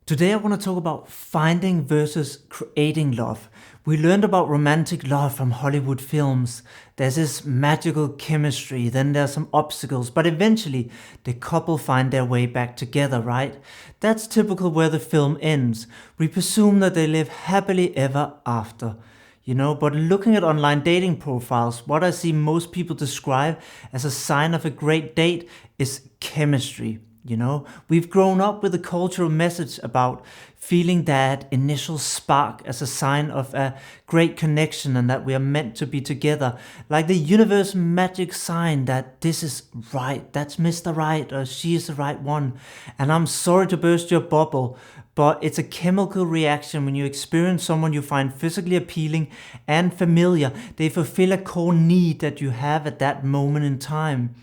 Today, I want to talk about finding versus creating love. We learned about romantic love from Hollywood films. There's this magical chemistry, then there's some obstacles, but eventually the couple find their way back together, right? That's typical where the film ends. We presume that they live happily ever after. But looking at online dating profiles, what I see most people describe as a sign of a great date is chemistry. We've grown up with a cultural message about feeling that initial spark as a sign of a great connection and that we are meant to be together, like the universe magic sign that this is right, that's Mr. Right, or she is the right one. And I'm sorry to burst your bubble, but it's a chemical reaction when you experience someone you find physically appealing and familiar. They fulfill a core need that you have at that moment in time.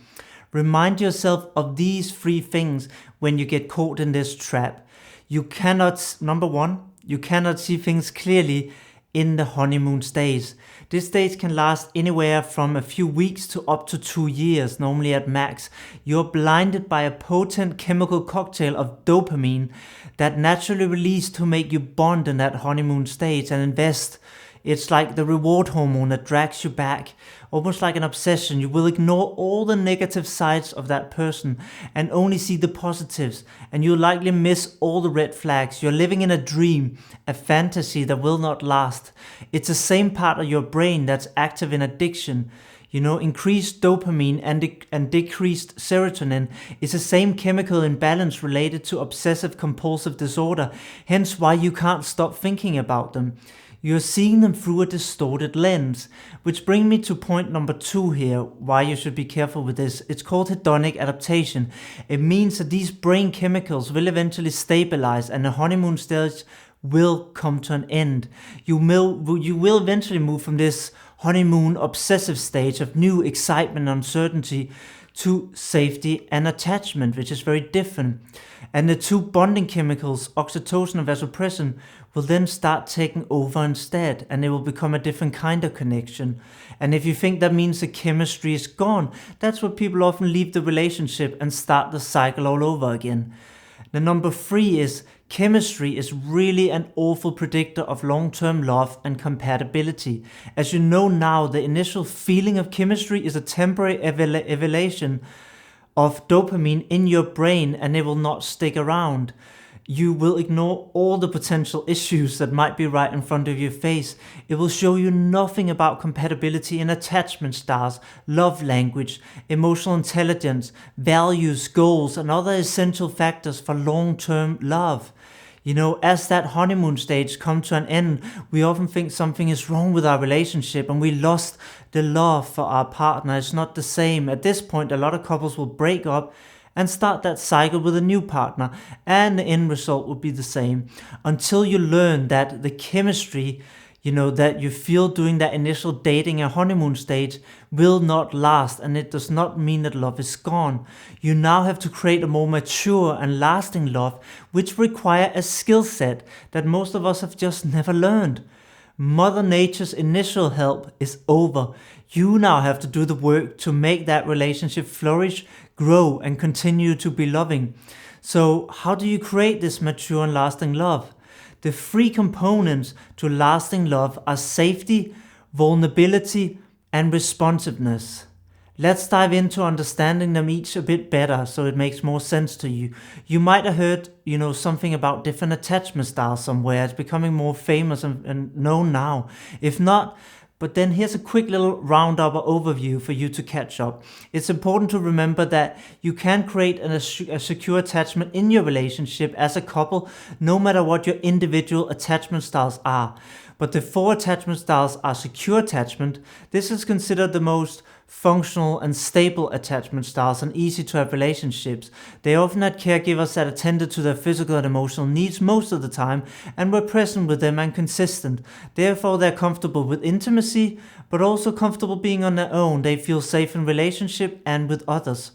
Remind yourself of these three things when you get caught in this trap. You cannot, number one, you cannot see things clearly in the honeymoon stage. This stage can last anywhere from a few weeks to up to 2 years, normally at max. You're blinded by a potent chemical cocktail of dopamine that naturally released to make you bond in that honeymoon stage and invest. It's like the reward hormone that drags you back, almost like an obsession. You will ignore all the negative sides of that person and only see the positives, and you'll likely miss all the red flags. You're living in a dream, a fantasy that will not last. It's the same part of your brain that's active in addiction. Increased dopamine and decreased serotonin is the same chemical imbalance related to obsessive compulsive disorder, hence why you can't stop thinking about them. You're seeing them through a distorted lens, which brings me to point number 2 here, why you should be careful with this. It's called hedonic adaptation. It means that these brain chemicals will eventually stabilize and the honeymoon stage will come to an end. You will eventually move from this honeymoon obsessive stage of new excitement and uncertainty to safety and attachment, which is very different. And the two bonding chemicals, oxytocin and vasopressin, will then start taking over instead, and it will become a different kind of connection. And if you think that means the chemistry is gone, that's where people often leave the relationship and start the cycle all over again. The number 3 is chemistry is really an awful predictor of long-term love and compatibility. As you know now, the initial feeling of chemistry is a temporary elevation of dopamine in your brain, and it will not stick around. You will ignore all the potential issues that might be right in front of your face. It will show you nothing about compatibility in attachment styles, love language, emotional intelligence, values, goals, and other essential factors for long-term love. As that honeymoon stage comes to an end, we often think something is wrong with our relationship and we lost the love for our partner. It's not the same. At this point, a lot of couples will break up and start that cycle with a new partner, and the end result will be the same until you learn that the chemistry that you feel during that initial dating and honeymoon stage will not last, and it does not mean that love is gone. You now have to create a more mature and lasting love, which require a skill set that most of us have just never learned. Mother Nature's initial help is over. You now have to do the work to make that relationship flourish, grow, and continue to be loving. So how do you create this mature and lasting love? The 3 components to lasting love are safety, vulnerability, and responsiveness. Let's dive into understanding them each a bit better so it makes more sense to you. You might have heard, something about different attachment styles somewhere. It's becoming more famous and known now. If not, but then here's a quick little roundup or overview for you to catch up. It's important to remember that you can create a secure attachment in your relationship as a couple, no matter what your individual attachment styles are. But the 4 attachment styles are secure attachment. This is considered the most functional and stable attachment styles and easy to have relationships. They often had caregivers that attended to their physical and emotional needs most of the time and were present with them and consistent. Therefore, they're comfortable with intimacy, but also comfortable being on their own. They feel safe in relationship and with others.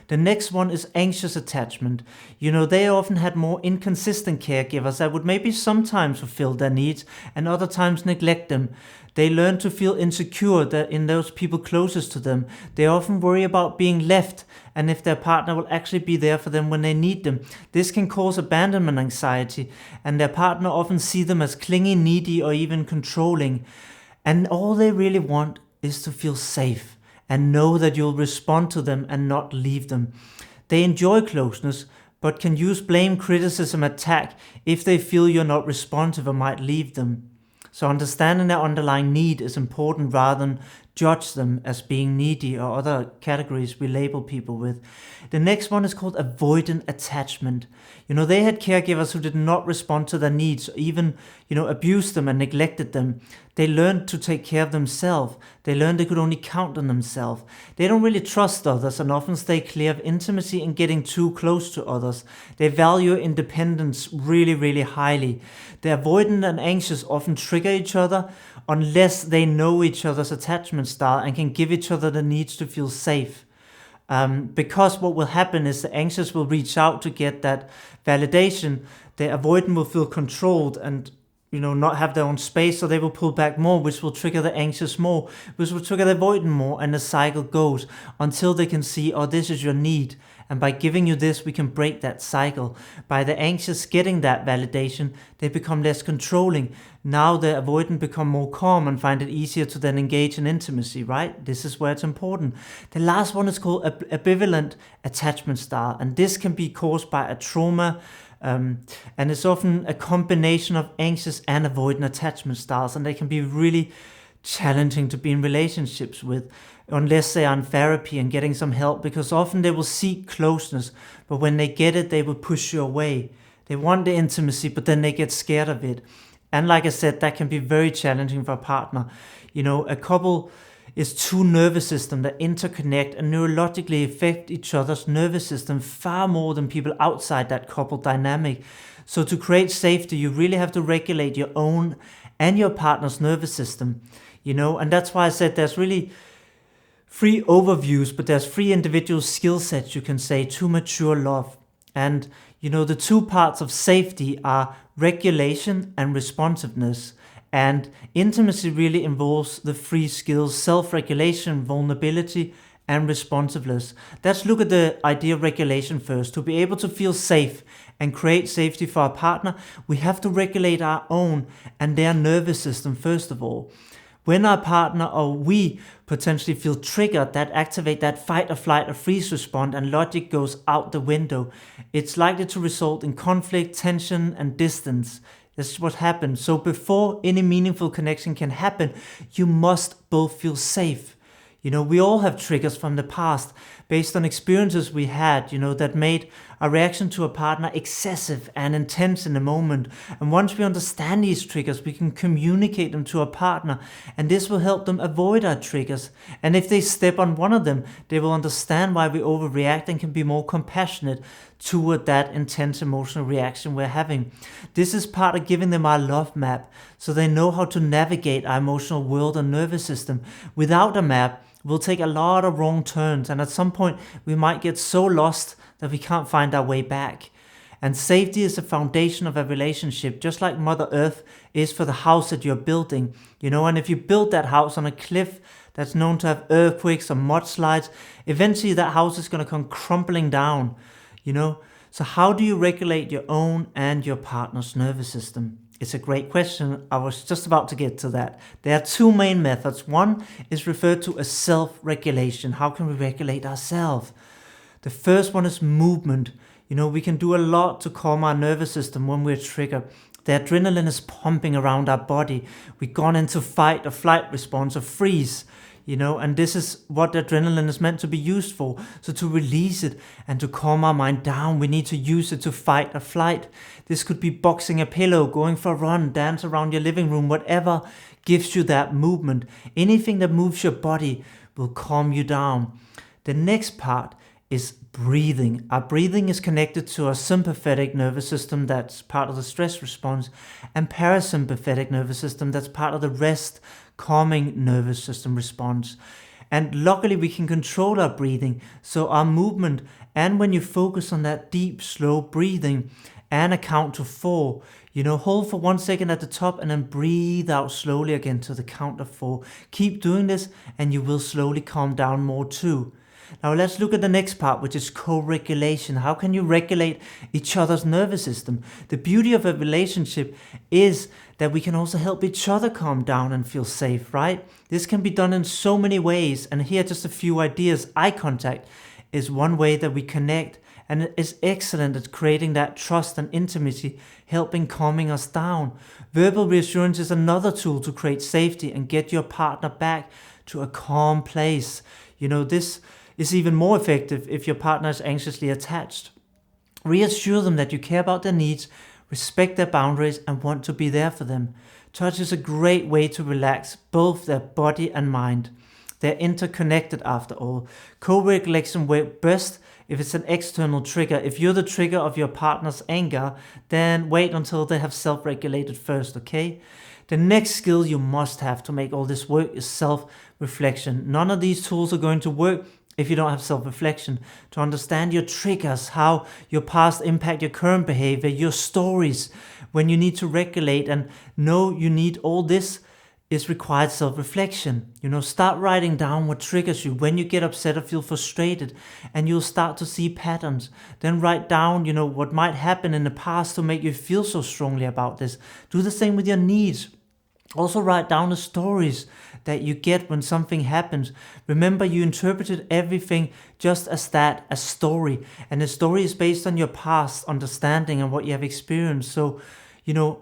The next one is anxious attachment. They often had more inconsistent caregivers that would maybe sometimes fulfill their needs and other times neglect them. They learn to feel insecure that in those people closest to them. They often worry about being left and if their partner will actually be there for them when they need them. This can cause abandonment anxiety, and their partner often see them as clingy, needy, or even controlling. And all they really want is to feel safe and know that you'll respond to them and not leave them. They enjoy closeness, but can use blame, criticism, attack if they feel you're not responsive or might leave them. So understanding their underlying need is important rather than judge them as being needy or other categories we label people with. The next one is called avoidant attachment. They had caregivers who did not respond to their needs, or even, abused them and neglected them. They learned to take care of themselves. They learned they could only count on themselves. They don't really trust others and often stay clear of intimacy and getting too close to others. They value independence really, really highly. The avoidant and anxious often trigger each other unless they know each other's attachment style and can give each other the needs to feel safe. Because what will happen is the anxious will reach out to get that validation. The avoidant will feel controlled and not have their own space, so they will pull back more, which will trigger the anxious more, which will trigger the avoidant more, and the cycle goes until they can see, oh, this is your need. And by giving you this, we can break that cycle. By the anxious getting that validation, they become less controlling. Now the avoidant become more calm and find it easier to then engage in intimacy, right? This is where it's important. The last one is called ambivalent attachment style, and this can be caused by a trauma, and it's often a combination of anxious and avoidant attachment styles, and they can be really challenging to be in relationships with unless they are in therapy and getting some help, because often they will seek closeness, but when they get it, they will push you away. They want the intimacy, but then they get scared of it. And like I said, that can be very challenging for a partner. A couple is two nervous systems that interconnect and neurologically affect each other's nervous system far more than people outside that couple dynamic. So to create safety, you really have to regulate your own and your partner's nervous system, and that's why I said there's really 3 overviews, but there's 3 individual skill sets, you can say, to mature love. And, the 2 parts of safety are regulation and responsiveness. And intimacy really involves the 3 skills: self-regulation, vulnerability, and responsiveness. Let's look at the idea of regulation first. To be able to feel safe and create safety for our partner, we have to regulate our own and their nervous system first of all. When our partner or we potentially feel triggered, that activate that fight or flight or freeze response, and logic goes out the window, it's likely to result in conflict, tension, and distance. This is what happens. So before any meaningful connection can happen, you must both feel safe. We all have triggers from the past based on experiences we had, that made our reaction to a partner excessive and intense in the moment. And once we understand these triggers, we can communicate them to our partner, and this will help them avoid our triggers. And if they step on one of them, they will understand why we overreact and can be more compassionate toward that intense emotional reaction we're having. This is part of giving them our love map, so they know how to navigate our emotional world and nervous system. Without a map, we'll take a lot of wrong turns, and at some point we might get so lost that we can't find our way back. And safety is the foundation of a relationship, just like Mother Earth is for the house that you're building. And if you build that house on a cliff that's known to have earthquakes or mudslides, eventually that house is going to come crumbling down. So how do you regulate your own and your partner's nervous system? It's a great question. I was just about to get to that. There are 2 main methods. One is referred to as self-regulation. How can we regulate ourselves? The first one is movement. We can do a lot to calm our nervous system when we're triggered. The adrenaline is pumping around our body. We've gone into fight or flight response or freeze. And this is what the adrenaline is meant to be used for. So to release it and to calm our mind down, we need to use it to fight or flight. This could be boxing a pillow, going for a run, dance around your living room, whatever gives you that movement. Anything that moves your body will calm you down. The next part is breathing. Our breathing is connected to our sympathetic nervous system, that's part of the stress response, and parasympathetic nervous system, that's part of the rest, calming nervous system response. And luckily we can control our breathing, so our movement, and when you focus on that deep, slow breathing and a count to 4, hold for 1 second at the top and then breathe out slowly again to the count of 4. Keep doing this and you will slowly calm down more too. Now let's look at the next part, which is co-regulation. How can you regulate each other's nervous system? The beauty of a relationship is that we can also help each other calm down and feel safe, right? This can be done in so many ways, and here are just a few ideas. Eye contact is one way that we connect, and it is excellent at creating that trust and intimacy, helping calming us down. Verbal reassurance is another tool to create safety and get your partner back to a calm place. This is even more effective if your partner is anxiously attached. Reassure them that you care about their needs, respect their boundaries, and want to be there for them. Touch is a great way to relax both their body and mind. They're interconnected after all. Co-regulation works best if it's an external trigger. If you're the trigger of your partner's anger, then wait until they have self-regulated first, okay? The next skill you must have to make all this work is self-reflection. None of these tools are going to work if you don't have self-reflection. To understand your triggers, how your past impact your current behavior, your stories, when you need to regulate and know you need all this, is required self-reflection. Start writing down what triggers you when you get upset or feel frustrated, and you'll start to see patterns. Then write down, what might happen in the past to make you feel so strongly about this. Do the same with your needs. Also write down the stories that you get when something happens. Remember, you interpreted everything just as that, a story. And the story is based on your past understanding and what you have experienced. So,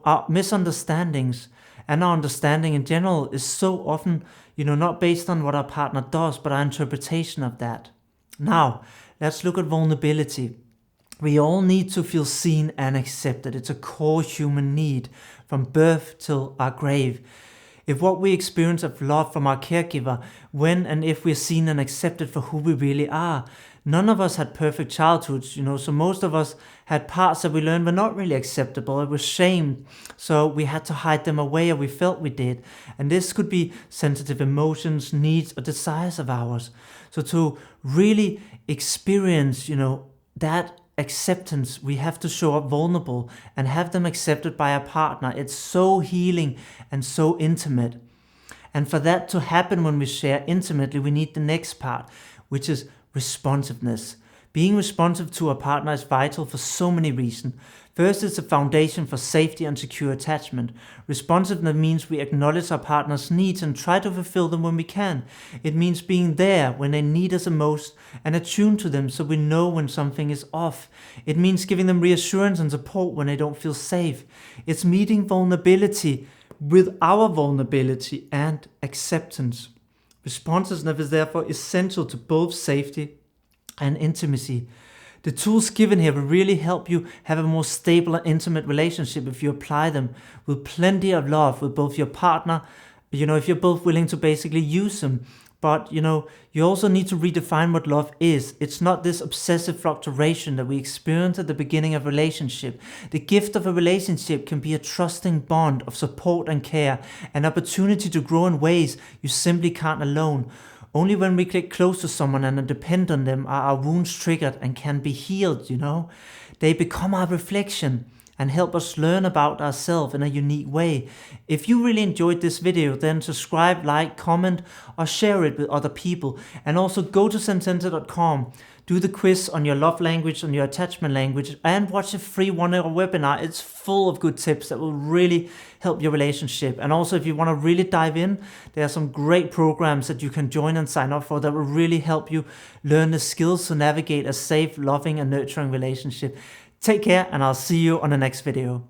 our misunderstandings and our understanding in general is so often, not based on what our partner does, but our interpretation of that. Now, let's look at vulnerability. We all need to feel seen and accepted. It's a core human need from birth till our grave. If what we experience of love from our caregiver, when and if we're seen and accepted for who we really are. None of us had perfect childhoods, so most of us had parts that we learned were not really acceptable. It was shamed, so we had to hide them away, or we felt we did. And this could be sensitive emotions, needs, or desires of ours. So to really experience, that acceptance, we have to show up vulnerable and have them accepted by a partner. It's so healing and so intimate. And for that to happen when we share intimately, we need the next part, which is responsiveness. Being responsive to a partner is vital for so many reasons. First, it's a foundation for safety and secure attachment. Responsiveness means we acknowledge our partner's needs and try to fulfill them when we can. It means being there when they need us the most and attuned to them so we know when something is off. It means giving them reassurance and support when they don't feel safe. It's meeting vulnerability with our vulnerability and acceptance. Responsiveness is therefore essential to both safety and intimacy. The tools given here will really help you have a more stable and intimate relationship if you apply them with plenty of love with both your partner, if you're both willing to basically use them. But, you also need to redefine what love is. It's not this obsessive fluctuation that we experience at the beginning of a relationship. The gift of a relationship can be a trusting bond of support and care, an opportunity to grow in ways you simply can't alone. Only when we get close to someone and depend on them are our wounds triggered and can be healed, They become our reflection and help us learn about ourselves in a unique way. If you really enjoyed this video, then subscribe, like, comment, or share it with other people. And also go to Zen-Center.com, do the quiz on your love language, on your attachment language, and watch a free 1-hour webinar. It's full of good tips that will really help your relationship. And also, if you want to really dive in, there are some great programs that you can join and sign up for that will really help you learn the skills to navigate a safe, loving, and nurturing relationship. Take care, and I'll see you on the next video.